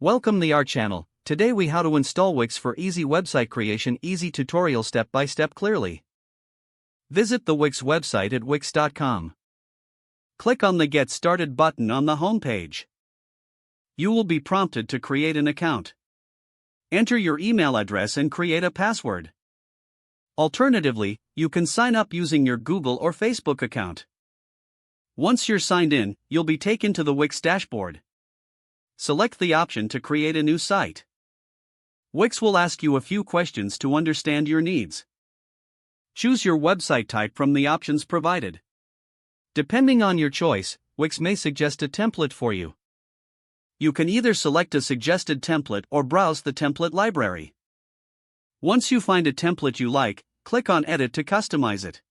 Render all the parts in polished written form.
Welcome to our channel. Today we how to install Wix for easy website creation, easy tutorial step by step clearly. Visit the Wix website at wix.com. Click on the Get Started button on the home page. You will be prompted to create an account. Enter your email address and create a password. Alternatively, you can sign up using your Google or Facebook account. Once you're signed in, you'll be taken to the Wix dashboard. Select the option to create a new site. Wix will ask you a few questions to understand your needs. Choose your website type from the options provided. Depending on your choice, Wix may suggest a template for you. You can either select a suggested template or browse the template library. Once you find a template you like, click on Edit to customize it.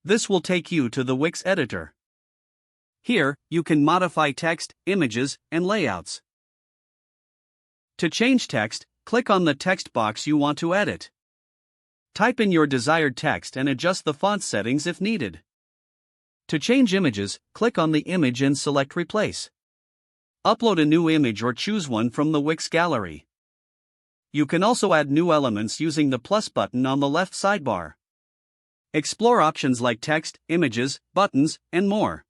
This will take you to the Wix editor. Here, you can modify text, images, and layouts. To change text, click on the text box you want to edit. Type in your desired text and adjust the font settings if needed. To change images, click on the image and select Replace. Upload a new image or choose one from the Wix gallery. You can also add new elements using the plus button on the left sidebar. Explore options like text, images, buttons, and more.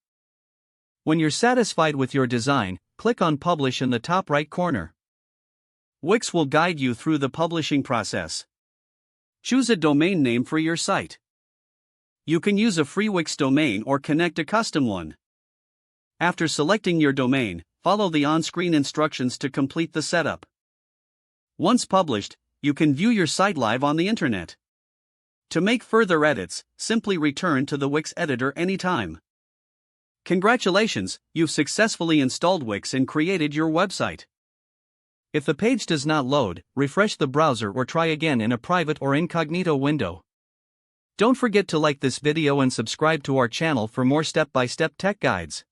When you're satisfied with your design, click on Publish in the top right corner. Wix will guide you through the publishing process. Choose a domain name for your site. You can use a free Wix domain or connect a custom one. After selecting your domain, follow the on-screen instructions to complete the setup. Once published, you can view your site live on the internet. To make further edits, simply return to the Wix editor anytime. Congratulations, you've successfully installed Wix and created your website. If the page does not load, refresh the browser or try again in a private or incognito window. Don't forget to like this video and subscribe to our channel for more step-by-step tech guides.